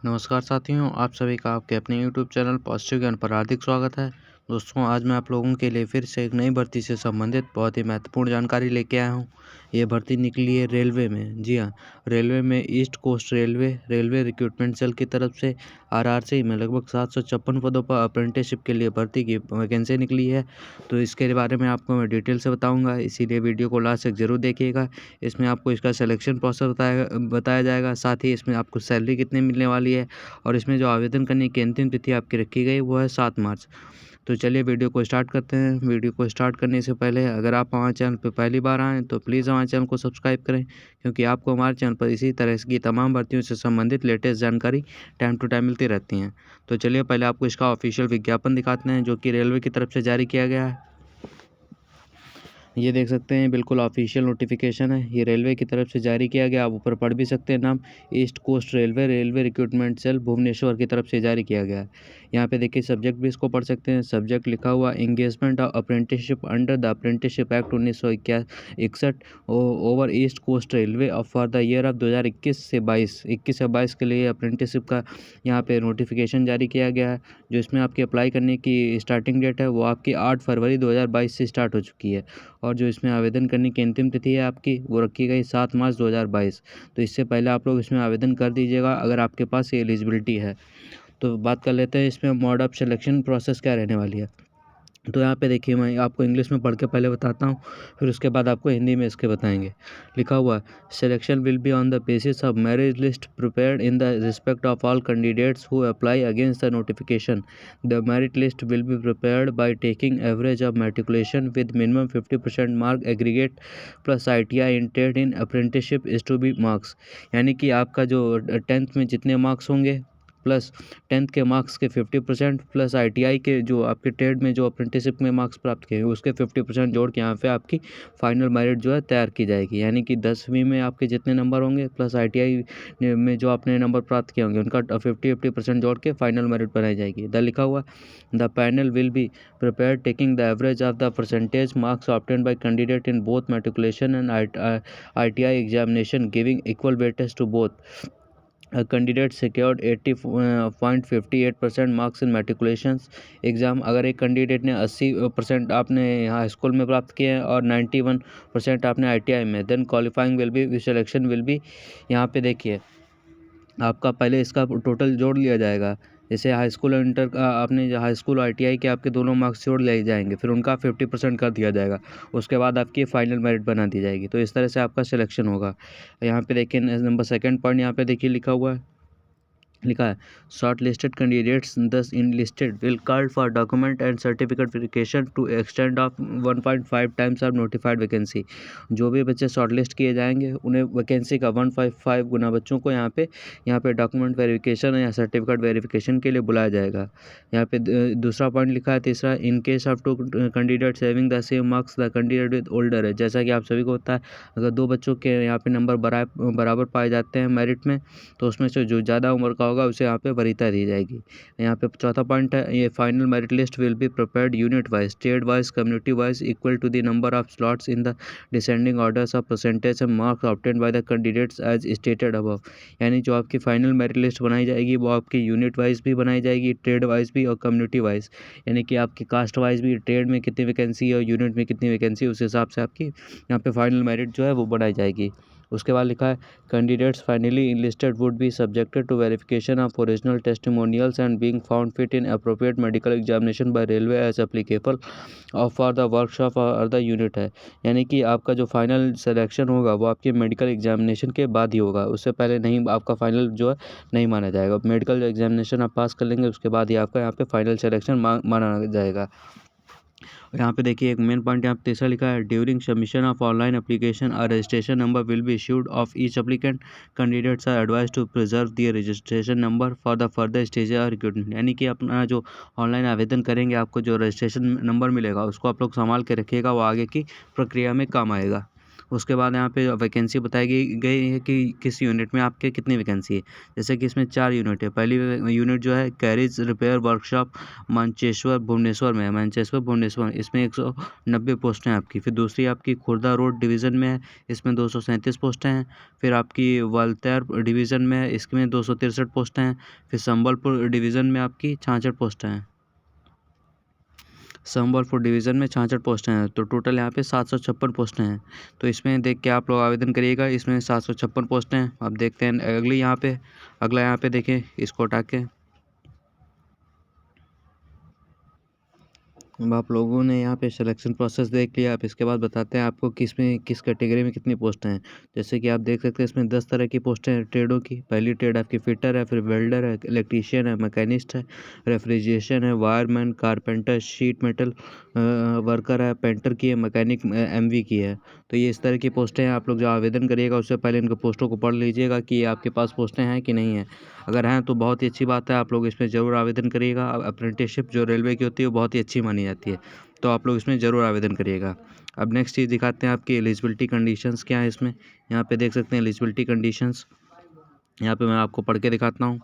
नमस्कार साथियों, आप सभी का आपके अपने यूट्यूब चैनल पॉजिटिव ज्ञान पर हार्दिक स्वागत है। दोस्तों, आज मैं आप लोगों के लिए फिर से एक नई भर्ती से संबंधित बहुत ही महत्वपूर्ण जानकारी लेके आया हूँ। ये भर्ती निकली है रेलवे में। जी हाँ, रेलवे में East Coast Railway recruitment cell की तरफ से आरआरसी में लगभग 756 पदों पर अप्रेंटिसशिप के लिए भर्ती की वैकेंसी निकली है। तो इसके बारे में आपको मैं डिटेल से बताऊँगा, इसीलिए वीडियो को लास्ट तक ज़रूर देखिएगा। इसमें आपको इसका सिलेक्शन प्रोसेस बताया जाएगा, साथ ही इसमें आपको सैलरी कितनी मिलने वाली है और इसमें जो आवेदन करने की अंतिम तिथि आपकी रखी गई वो है 7 मार्च। तो चलिए वीडियो को स्टार्ट करते हैं। वीडियो को स्टार्ट करने से पहले अगर आप हमारे चैनल पर पहली बार आएँ तो प्लीज़ हमारे चैनल को सब्सक्राइब करें, क्योंकि आपको हमारे चैनल पर इसी तरह की तमाम भर्तियों से संबंधित लेटेस्ट जानकारी टाइम टू टाइम मिलती रहती हैं। तो चलिए पहले आपको इसका ऑफिशियल विज्ञापन दिखाते हैं, जो कि रेलवे की तरफ से जारी किया गया है। ये देख सकते हैं, बिल्कुल ऑफिशियल नोटिफिकेशन है। ये रेलवे की तरफ से जारी किया गया, आप ऊपर पढ़ भी सकते हैं नाम, East Coast Railway recruitment cell Bhubaneswar की तरफ से जारी किया गया है। यहाँ पे देखिए सब्जेक्ट भी इसको पढ़ सकते हैं। सब्जेक्ट लिखा हुआ engagement of apprenticeship under the apprenticeship act 1961 over East Coast Railway for the year of 2021 से 22 के लिए अप्रेंटिसशिप का यहाँ पे नोटिफिकेशन जारी किया गया है। जो इसमें आपकी अप्लाई करने की स्टार्टिंग डेट है वो आपकी 8 फरवरी 2022 से स्टार्ट हो चुकी है, और जो इसमें आवेदन करने की अंतिम तिथि है आपकी वो रखी गई 7 मार्च 2022। तो इससे पहले आप लोग इसमें आवेदन कर दीजिएगा अगर आपके पास ये एलिजिबिलिटी है। तो बात कर लेते हैं इसमें मोड ऑफ सिलेक्शन प्रोसेस क्या रहने वाली है। तो यहाँ पे देखिए, मैं आपको इंग्लिश में पढ़ के पहले बताता हूँ, फिर उसके बाद आपको हिंदी में इसके बताएंगे। लिखा हुआ है, selection will be on the basis of merit list prepared in the respect of all candidates who apply against the notification. The merit list will be prepared by taking average of matriculation with minimum 50% mark aggregate plus ITI in trade in apprenticeship is to be marks. यानी कि आपका जो 10th में जितने marks होंगे plus 10th के marks के 50% plus ITI के जो आपके ट्रेड में जो अप्रेंटिसशिप में मार्क्स प्राप्त किए उसके 50% जोड़ के यहाँ पे आपकी फाइनल मेरिट जो है तैयार की जाएगी। यानी कि 10वीं में आपके जितने नंबर होंगे प्लस ITI में जो आपने नंबर प्राप्त किए होंगे उनका 50% जोड़ के फाइनल मेरिट बनाई जाएगी। द लिखा हुआ, the panel will be prepared taking the average of the percentage marks obtained by candidate in both matriculation and ITI examination, giving equal weightage to both. A candidate secured 80.58% marks in matriculation exam. अगर एक candidate ने 80% आपने यहाँ school में प्राप्त किए हैं और 91% आपने ITI में, then qualifying will be selection will be. यहाँ पे देखिए आपका पहले इसका टोटल जोड़ लिया जाएगा। जैसे हाई स्कूल और इंटर का आपने हाई स्कूल ITI के आपके दोनों मार्क्स जोड़ लिए जाएंगे, फिर उनका 50% कर दिया जाएगा, उसके बाद आपकी फाइनल मेरिट बना दी जाएगी। तो इस तरह से आपका सिलेक्शन होगा। यहाँ पे देखिए नंबर सेकंड पॉइंट यहाँ पे देखिए लिखा है, short listed candidates thus in listed will call for document and certificate verification to extent of 1.5 times of notified vacancy. जो भी बच्चे शॉर्ट लिस्ट किए जाएंगे उन्हें वैकेंसी का 1.5 गुना बच्चों को यहाँ पे डॉक्यूमेंट वेरिफिकेशन या सर्टिफिकेट वेरिफिकेशन के लिए बुलाया जाएगा। यहाँ पे दूसरा पॉइंट लिखा है तीसरा, in case of 2 candidates having the same marks the candidate with older है। जैसा कि आप सभी को होता है, अगर 2 बच्चों के यहाँ पे नंबर बराबर पाए जाते हैं मेरिट में, तो उसमें से जो ज़्यादा उम्र का होगा उसे यहाँ पे वरीयता दी जाएगी। यहाँ पे चौथा पॉइंट है, ये final merit list will be prepared unit wise, state wise, community wise, equal to the number of slots in the descending orders of percentage and marks obtained by the candidates as stated above. यानी जो आपकी final merit list बनाई जाएगी वो आपकी unit wise भी बनाई जाएगी, ट्रेड वाइज भी और कम्युनिटी वाइज। यानी कि आपकी कास्ट वाइज भी, ट्रेड में कितनी वैकेंसी है और यूनिट में कितनी वैकेंसी है, उस हिसाब से आपकी यहाँ पे फाइनल मेरिट जो है वो बनाई जाएगी। उसके बाद लिखा है, candidates finally enlisted would be subjected to verification of original testimonials and being found fit in appropriate medical examination by railway as applicable for the workshop or the unit है। यानी कि आपका जो फाइनल सिलेक्शन होगा वो आपके medical examination के बाद ही होगा, उससे पहले नहीं आपका फाइनल जो है नहीं माना जाएगा। मेडिकल एग्जामिनेशन आप पास कर लेंगे उसके बाद ही आपका यहाँ पे फाइनल सिलेक्शन माना जाएगा। यहाँ पे देखिए एक मेन पॉइंट यहाँ पे तीसरा लिखा है, during submission of online application और registration number will be issued of each applicant. Candidates are advised to preserve their registration number for the further stage of recruitment. यानी कि अपना जो ऑनलाइन आवेदन करेंगे आपको जो रजिस्ट्रेशन नंबर मिलेगा उसको आप लोग संभाल के रखिएगा, वो आगे की प्रक्रिया में काम आएगा। उसके बाद यहाँ पे वैकेंसी बताई गई है कि किस यूनिट में आपके कितनी वैकेंसी है। जैसे कि इसमें 4 यूनिट है। पहली यूनिट जो है गैरेज रिपेयर वर्कशॉप मानचेश्वर भुवनेश्वर में है, मैनचेस्टर भुवनेश्वर, इसमें 190 पोस्टें हैं आपकी। फिर दूसरी आपकी खुर्दा रोड डिवीज़न में है, इसमें 237 पोस्टें हैं। फिर आपकी वालतेर डिवीज़न में है, इसमें 263 पोस्टें हैं। फिर संबलपुर डिवीज़न में आपकी 66 पोस्टें हैं। संबलपुर डिवीज़न में 66 पोस्टें हैं, तो टोटल यहाँ पे 756 पोस्टें हैं। तो इसमें देख के आप लोग आवेदन करिएगा। इसमें 756 पोस्टें हैं। आप देखते हैं अगला यहाँ पे देखें, इसको हटा के अब आप लोगों ने यहाँ पे सिलेक्शन प्रोसेस देख लिया। अब इसके बाद बताते हैं आपको किस कैटेगरी में कितनी पोस्टें हैं। जैसे कि आप देख सकते हैं इसमें 10 तरह की पोस्टें हैं ट्रेडों की। पहली ट्रेड आपकी फिटर है, फिर वेल्डर है, इलेक्ट्रीशियन है, मैकेनिस्ट है, रेफ्रिजरेशन है, wireman, carpenter, sheet metal worker है, पेंटर की है, मैकेनिक MV की है। तो ये इस तरह की पोस्टें हैं। आप लोग जो आवेदन करिएगा उससे पहले इनके पोस्टों को पढ़ लीजिएगा कि आपके पास पोस्टें हैं कि नहीं है। अगर हैं तो बहुत ही अच्छी बात है, आप लोग इसमें ज़रूर आवेदन करिएगा। अप्रेंटिसशिप जो रेलवे की होती है वो बहुत ही अच्छी मानी जाती है, तो आप लोग इसमें ज़रूर आवेदन करिएगा। अब नेक्स्ट चीज़ दिखाते हैं आपकी एलिजिबिलिटी कंडीशंस क्या है इसमें। यहाँ पे देख सकते हैं एलिजिबिलिटी कंडीशंस। यहाँ पे मैं आपको पढ़ के दिखाता हूँ।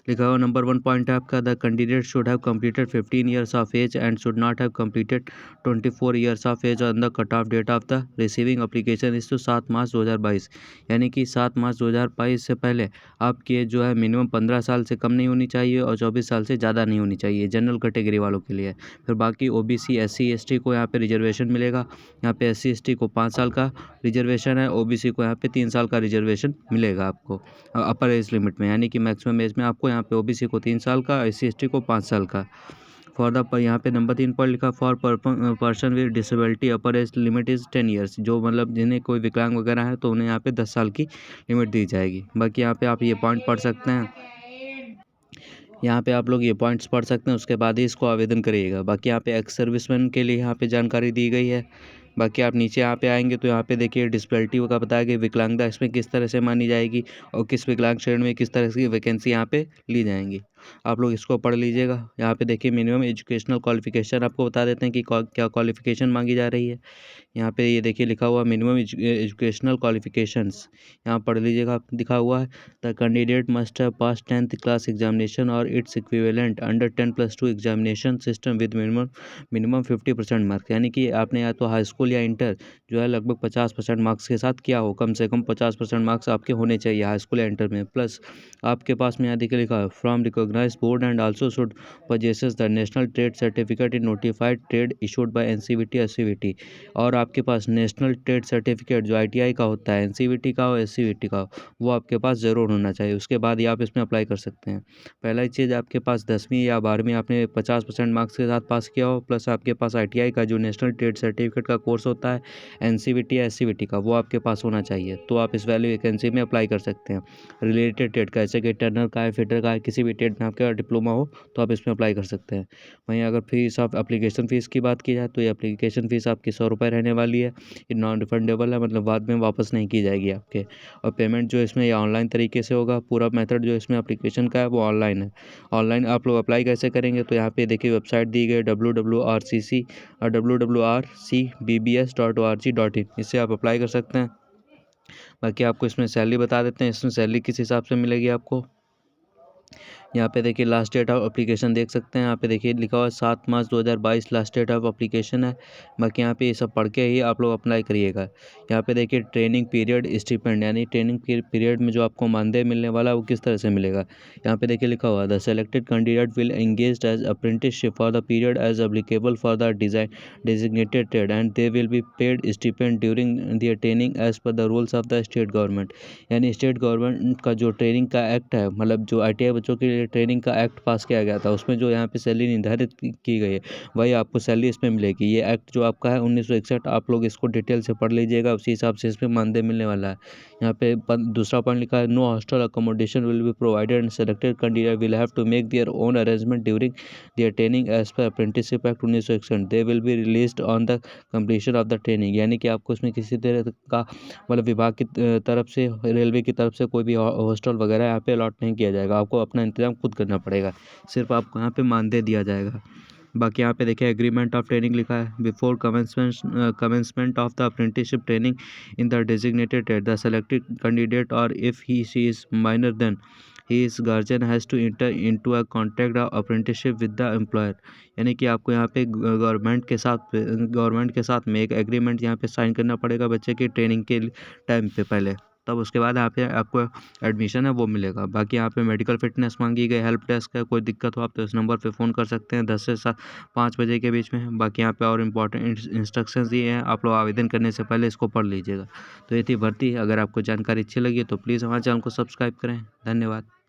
लिखा हुआ नंबर 1 पॉइंट है आपका, the candidate should have completed 15 years of age and should not have completed 24 years of age on the cut off date of the receiving application is to 7 March 2022। यानी कि 7 मार्च 2022 से पहले आपकी as जो है minimum 15 साल से कम नहीं होनी चाहिए और 24 साल से ज़्यादा नहीं होनी चाहिए, जनरल कैटेगरी वालों के लिए। फिर बाकी OBC SC ST को यहाँ पे रिजर्वेशन मिलेगा। यहाँ पे SC ST को 5 साल का रिजर्वेशन है, OBC को यहाँ पे 3 साल का रिजर्वेशन मिलेगा आपको अपर एज लिमिट में। यानी कि मैक्सिमम एज में आपको यहाँ पे OBC को 3 साल का, SC ST को 5 साल का। फॉर द यहाँ पे नंबर 3 पर लिखा for person with disability upper age limit is 10 years. जो मतलब जिन्हें कोई विकलांग वगैरह है तो उन्हें यहाँ पे 10 साल की लिमिट दी जाएगी। बाकी यहाँ पे आप ये पॉइंट पढ़ सकते हैं। यहाँ पे आप लोग ये पॉइंट्स पढ़ सकते हैं, उसके बाद ही इसको आवेदन करिएगा। बाकी यहाँ पे एक्स सर्विसमैन के लिए यहाँ पे जानकारी दी गई है। बाकी आप नीचे यहाँ पे आएंगे तो यहाँ पे देखिए डिसेबिलिटी का बताया कि विकलांगता इसमें किस तरह से मानी जाएगी और किस विकलांग श्रेणी में किस तरह की वैकेंसी यहाँ पे ली जाएंगी। आप लोग इसको पढ़ लीजिएगा। यहाँ पे देखिए मिनिमम एजुकेशनल क्वालिफिकेशन आपको बता देते हैं कि क्या क्वालिफिकेशन मांगी जा रही है। यहाँ पे ये देखिए लिखा हुआ मिनिमम एजुकेशनल क्वालिफिकेशंस, यहाँ पढ़ लीजिएगा। लिखा हुआ है the candidate must have pass 10th class examination और its equivalent under 10+2 examination system with minimum 50% marks. यानी कि आपने या तो हाई स्कूल या इंटर जो है लगभग 50% मार्क्स के साथ किया हो, कम से कम 50% मार्क्स आपके होने चाहिए हाई स्कूल या इंटर में। प्लस आपके पास में यहाँ देखिए लिखा है from recognised board and also should possesses the national trade certificate in notified trade issued by NCVT SCVT। और आपके पास नेशनल ट्रेड सर्टिफिकेट जो ITI का होता है, NCVT का हो SCVT का हो, वो आपके पास ज़रूर होना चाहिए। उसके बाद ही आप इसमें अप्लाई कर सकते हैं। पहला चीज़ आपके पास 10वीं या 12वीं आपने 50% मार्क्स के साथ पास किया हो, प्लस आपके पास ITI का जो नेशनल ट्रेड सर्टिफिकेट का कोर्स होता है NCVT या SCVT का, वो आपके पास होना चाहिए, तो आप इस वाली वैकेंसी में अप्लाई कर सकते हैं। रिलेटेड ट्रेड का जैसे कि टर्नर का है, फिटर का है, किसी भी ट्रेड में आपका डिप्लोमा हो तो आप इसमें अप्लाई कर सकते हैं। वहीं अगर फीस ऑफ एप्लीकेशन फ़ीस की बात की जाए तो ये एप्लीकेशन फ़ीस आपकी 100 रुपये रहने वाली है। ये नॉन रिफंडेबल है, मतलब बाद में वापस नहीं की जाएगी आपके। और पेमेंट जो इसमें ये ऑनलाइन तरीके से होगा। पूरा मेथड जो इसमें एप्लीकेशन का है वो ऑनलाइन है। ऑनलाइन आप लोग अप्लाई कैसे करेंगे तो यहाँ पे देखिए वेबसाइट दी गई www.rcc और www.rcbbs.org.in, इससे आप अप्लाई कर सकते हैं। बाकी आपको इसमें सैलरी बता देते हैं, इसमें सैलरी किस हिसाब से मिलेगी आपको। यहाँ पे देखिए लास्ट डेट ऑफ एप्लीकेशन देख सकते हैं। यहाँ पे देखिए लिखा हुआ है 7 March 2022 last date of application है। बाकी यहाँ पे ये सब पढ़ के ही आप लोग अप्लाई करिएगा। यहाँ पे देखिए ट्रेनिंग पीरियड स्टिपेंड, यानी ट्रेनिंग पीरियड में जो आपको मानदेय मिलने वाला है वो किस तरह से मिलेगा। यहाँ पे देखिए लिखा हुआ है the selected candidate will engaged as apprenticeship for the period as applicable for the designated trade and they will be paid stipend during their training as per the rules of the state government। यानी state government का जो training का act है, मतलब जो ITI बच्चों के लिए ट्रेनिंग का एक्ट पास किया गया था, उसमें जो यहाँ पे सैलरी निर्धारित की गई है वही आपको सैलरी इसमें मिलेगी। ये एक्ट जो आपका है 1961, आप लोग इसको डिटेल से पढ़ लीजिएगा, उसी हिसाब से इसमें मानदेय मिलने वाला है। यहाँ पे दूसरा पॉइंट लिखा है no hostel accommodation will be provided and selected candidate will have to make their own arrangement during their training as per apprenticeship act 1961। They will be released on the completion of the training. यानी कि आपको इसमें किसी तरह का मतलब विभाग की तरफ से, रेलवे की तरफ से कोई भी हॉस्टल वगैरह यहाँ पे अलॉट नहीं किया जाएगा। आपको अपना इंतजाम खुद करना पड़ेगा, सिर्फ आपको यहाँ पे मानदेय दिया जाएगा। बाकी यहाँ पे देखिए एग्रीमेंट ऑफ ट्रेनिंग लिखा है, before commencement of the apprenticeship training in the designated trade the selected candidate or if he she is minor then his guardian has to enter into a contract of apprenticeship with the employer। यानी कि आपको यहाँ पे government के साथ में एक agreement यहाँ पे साइन करना पड़ेगा बच्चे की ट्रेनिंग के टाइम पे पहले, तब उसके बाद यहाँ पे आपको एडमिशन है वो मिलेगा। बाकी यहाँ पे मेडिकल फिटनेस मांगी गई, हेल्प डेस्क है, कोई दिक्कत हो आप तो इस नंबर पे फ़ोन कर सकते हैं 10 से 5 बजे के बीच में। बाकी यहाँ पे और इम्पोर्टेंट इंस्ट्रक्शंस दिए हैं, आप लोग आवेदन करने से पहले इसको पढ़ लीजिएगा। तो ये थी भर्ती। अगर आपको जानकारी अच्छी लगी तो प्लीज़ हमारे चैनल को सब्सक्राइब करें। धन्यवाद।